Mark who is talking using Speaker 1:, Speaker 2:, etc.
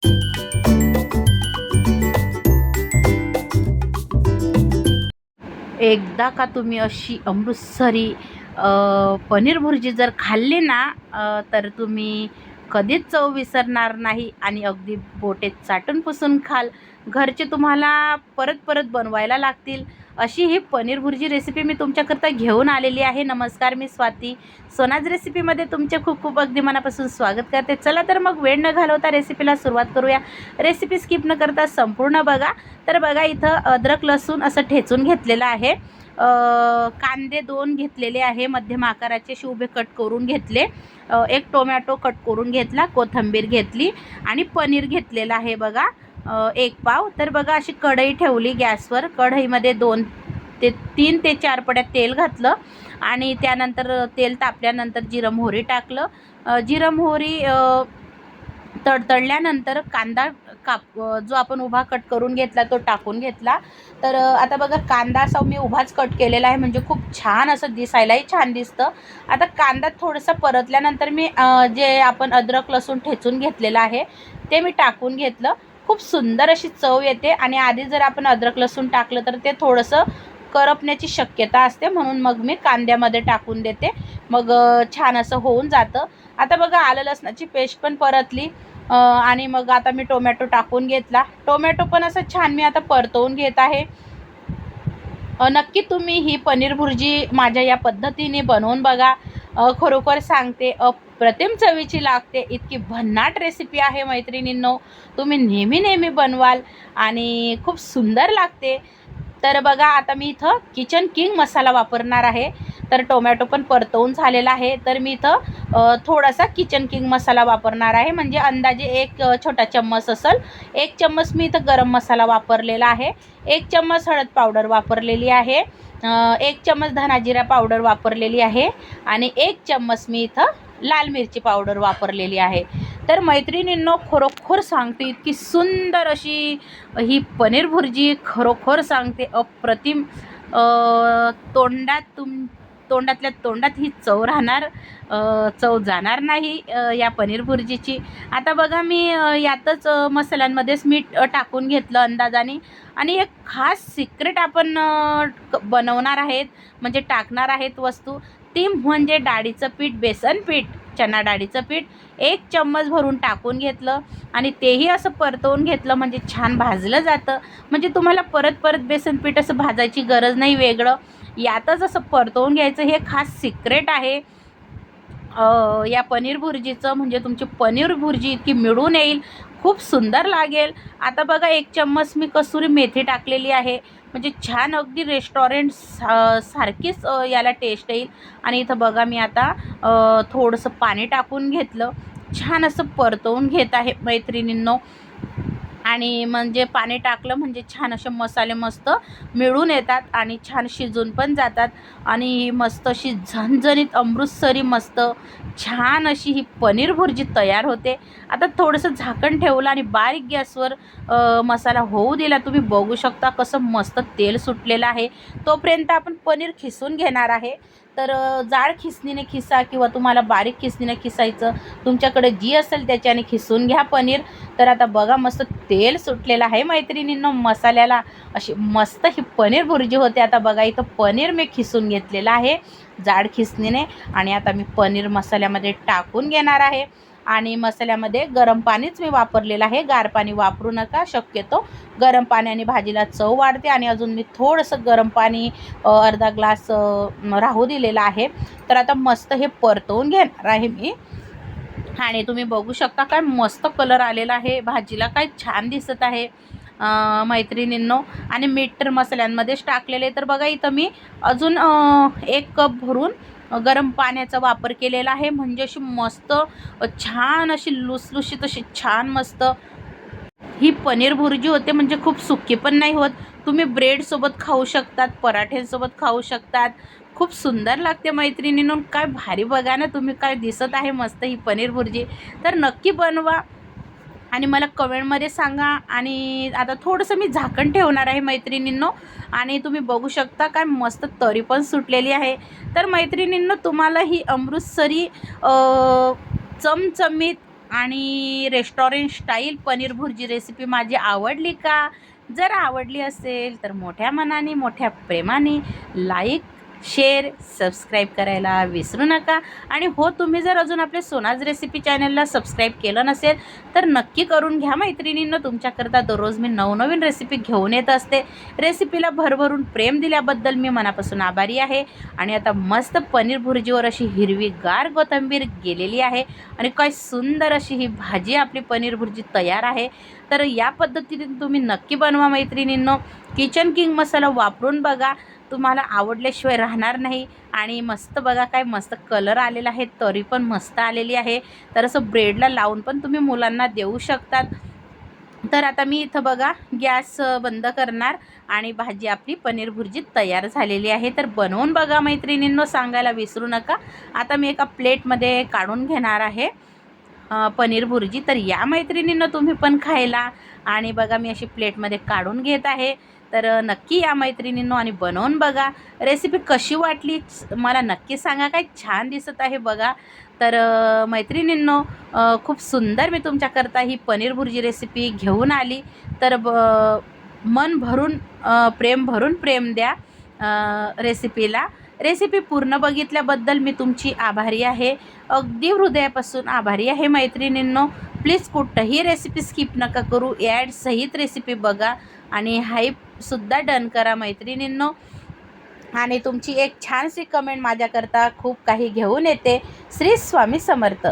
Speaker 1: एकदा का तुम्ही अशी अमृतसरी पनीर भुर्जी जर खाल्ली ना, तर तुम्ही कधीच चव विसरणार नाही आणि अगदी बोटे चाटून पुसून खाल. घरचे तुम्हाला परत परत बनवायला लागतील अशी ही पनीर भुर्जी रेसिपी मी तुमच्याकरता घेऊन आलेली आहे. नमस्कार, मी स्वाती. सोनाज रेसिपीमध्ये तुमचे खूप खूप अगदी मनापासून स्वागत करते. चला तर मग वेळ न घालवता रेसिपीला सुरुवात करूया. रेसिपी स्किप न करता संपूर्ण बघा. तर बघा, इथं अद्रक लसूण असं ठेचून घेतलेलं आहे. कांदे 2 घेतलेले आहे, मध्यम आकाराचे उभे कट करून घेतले. एक टोमॅटो कट करून घेतला, कोथिंबीर घेतली आणि पनीर घेतलेलं आहे बघा, 1 पाव. तर बघा, अशी कढई ठेवली गॅसवर. कढईमध्ये 3 ते 4 पड्या तेल घातलं आणि त्यानंतर तेल तापल्यानंतर जिरं मोहरी टाकलं. जिरं मोहरी तडतडल्यानंतर कांदा जो आपण उभा कट करून घेतला तो टाकून घेतला. तर आता बघा, कांदा असा मी उभाच कट केलेला आहे, म्हणजे खूप छान असं दिसायलाही छान दिसतं. आता कांदा थोडासा परतल्यानंतर मी जे आपण अद्रक लसूण ठेचून घेतलेलं आहे ते मी टाकून घेतलं. खूप सुंदर अशी चव येते आणि आधी जर आपण अद्रक लसूण टाकलं तर ते थोडंसं करपण्याची शक्यता असते, म्हणून मग मी कांद्यामध्ये टाकून देते. मग छान असं होऊन जातं. आता बघा, आलं लसणाची पेस्ट पण परतली आणि मग आता मी टोमॅटो टाकून घेतला. टोमॅटो पण असं छान मी आता परतवून घेत आहे. नक्की तुम्ही ही पनीर भुर्जी माझ्या या पद्धतीने बनवून बघा. खरोखर सांगते, अप्रतिम चवीची लागते. इतकी भन्नाट रेसिपी आहे मैत्रिणींनो, तुम्ही नेहमी नेहमी बनवाल आणि खूप सुंदर लागते. तर बघा, आता मी इथं किचन किंग मसाला वापरणार आहे. तर टोमॅटो पण परतवून झालेला आहे, तर मी इथं थोडासा किचन किंग मसाला वापरणार आहे. म्हणजे अंदाजे 1 छोटा चम्मच असेल. 1 चम्मच मी इथं गरम मसाला वापरलेला आहे. 1 चम्मच हळद पावडर वापरलेली आहे. 1 चम्मच धना जिरा पावडर वापरलेली आहे आणि 1 चम्मच मी इथं लाल मिरची पावडर वापरलेली आहे. तर मैत्रिणींनो, खरोखर सांगते, इतकी सुंदर अशी ही पनीर भुर्जी, खरोखर सांगते अप्रतिम. तोंडातल्या तोंडात ही चव राहणार, चव जाणार नाही या पनीर भुर्जीची. आता बघा, मी यातच मसाल्यांमध्येच मीठ टाकून घेतलं अंदाजाने. आणि एक खास सिक्रेट आपण बनवणार आहेत, म्हणजे टाकणार आहेत वस्तू, ती म्हणजे डाळीचं पीठ, बेसन पीठ, चणा डाळीचं पीठ 1 चम्मच भरून टाकून घेतलं आणि तेही असं परतवून घेतलं, म्हणजे छान भाजलं जातं. म्हणजे तुम्हाला परत परत बेसन पीठ असं भाजायची गरज नाही वेगळं, यातच असं परतवून घ्यायचं. हे खास सिक्रेट आहे या पनीर भुर्जीचं. म्हणजे तुमची पनीर भुर्जी इतकी मिळून येईल, खूप सुंदर लागेल. आता बघा, 1 चम्मच मी कसुरी मेथी टाकलेली आहे, म्हणजे छान अगदी रेस्टॉरंट सारखीच याला टेस्ट येईल. आणि इथं बघा, मी आता थोडंसं पाणी टाकून घेतलं, छान असं परतवून घेत आहे मैत्रिणींनो. आणि म्हणजे पाणी टाकलं म्हणजे छान असे मसाले मस्त मिळून येतात आणि छान शिजून पण जातात आणि मस्त अशी झणझणीत अमृतसरी मस्त छान अशी ही पनीर भुर्जी तयार होते. आता थोडंसं झाकण ठेवलं आणि बारीक गॅसवर मसाला होऊ दिला. तुम्ही बघू शकता कसं मस्त तेल सुटलेलं आहे. तोपर्यंत आपण पनीर खिसून घेणार आहे. तर जाड खिसणीने खिसा किंवा तुम्हाला बारीक खिसणीने खिसायचं, तुमच्याकडे जी असेल त्याच्याने खिसून घ्या पनीर. तर आता बघा, मस्त तेल सुटलेलं आहे मैत्रिणींनो मसाल्याला. अशी मस्त ही पनीर भुर्जी होते. आता बघा, इथं पनीर मी खिसून घेतलेलं आहे जाड खिसणीने आणि आता मी पनीर मसाल्यामध्ये टाकून घेणार आहे. आणि मसाल्यामध्ये गरम पाणीच मी वापरलेलं आहे, गार पाणी वापरू नका शक्यतो. गरम पाण्याने भाजीला चव वाढते आणि अजून मी थोडंसं गरम पाणी अर्धा ग्लास राहू दिलेलं आहे. तर आता मस्त हे परतवून घेणार आहे मी. आणि तुम्ही बघू शकता काय मस्त कलर आलेला आहे भाजीला, काय छान दिसत आहे मैत्रिणींनो. आणि मीठ तर मसाल्यांमध्येच टाकलेले. तर बघा, इथं मी अजून 1 कप भरून गरम पाण्याचा वापर केलेला आहे, म्हणजे अशी मस्त छान अशी लुसलुशीत अशी छान मस्त ही पनीर भुर्जी होते. म्हणजे खूप सुकी पण नाही होत. तुम्ही ब्रेडसोबत खाऊ शकतात, पराठ्यांसोबत खाऊ शकतात. खूप सुंदर लागते मैत्रिणींनो. काय भारी, बघा ना तुम्ही, काय दिसत आहे मस्त ही पनीर भुर्जी. तर नक्की बनवा आणि मला कमेंटमध्ये सांगा. आणि आता थोडंसं मी झाकण ठेवणार आहे मैत्रिणींनो. आणि तुम्ही बघू शकता काय मस्त तरी पण सुटलेली आहे. तर मैत्रिणींनो, तुम्हाला ही अमृतसरी चमचमीत आणि restaurant style paneer bhurji recipe माझी आवडली का? जर आवडली असेल तर मोठ्या मनाने मोठ्या प्रेमाने लाईक शेअर सबस्क्राईब करायला विसरू नका. आणि हो, तुम्ही जर अजून आपल्या सोनाज रेसिपी चॅनलला सबस्क्राईब केलं नसेल तर नक्की करून घ्या मैत्रिणींनो. तुमच्याकरता दररोज मी नवनवीन रेसिपी घेऊन येत असते. रेसिपीला भरभरून प्रेम दिल्याबद्दल मी मनापासून आभारी आहे. आणि आता मस्त पनीर भुर्जीवर अशी हिरवीगार कोथिंबीर गेलेली आहे आणि काय सुंदर अशी ही भाजी आपली पनीर भुर्जी तयार आहे. तर या पद्धतीने तुम्ही नक्की बनवा मैत्रिणींनो. किचन किंग मसाला वापरून बघा, तुम्हाला आवडल्याशिवाय राहणार नाही. आणि मस्त बघा, काय मस्त कलर आलेला आहे, तरी पण मस्त आलेली आहे. तर असं ब्रेडला लावून पण तुम्ही मुलांना देऊ शकतात. तर आता मी इथं बघा गॅस बंद करणार आणि भाजी आपली पनीर भुर्जी तयार झालेली आहे. तर बनवून बघा मैत्रिणींनो, सांगायला विसरू नका. आता मी एका प्लेटमध्ये काढून घेणार आहे पनीर भुर्जी. तर या मैत्रिणींनो तुम्ही पण खायला. आणि बघा मी अशी प्लेटमध्ये काढून घेत आहे. तर नक्की या मैत्रिणींनो आणि बनवून बघा. रेसिपी कशी वाटली मला नक्की सांगा. काय छान दिसत आहे बघा. तर मैत्रिणींनो, खूप सुंदर मी तुमच्याकरता ही पनीर भुर्जी रेसिपी घेऊन आली. तर मन भरून प्रेम भरून प्रेम द्या रेसिपीला. रेसिपी पूर्ण बघितल्याबद्दल मी तुमची आभारी आहे, अगदी हृदयापासून आभारी आहे मैत्रिणींनो. प्लीज कुठंही रेसिपी स्किप नका करू, ॲड सहित रेसिपी बघा आणि हाईपसुद्धा डन करा मैत्रिणींनो. आणि तुमची एक छानशी कमेंट माझ्याकरता खूप काही घेऊन येते. श्री स्वामी समर्थ.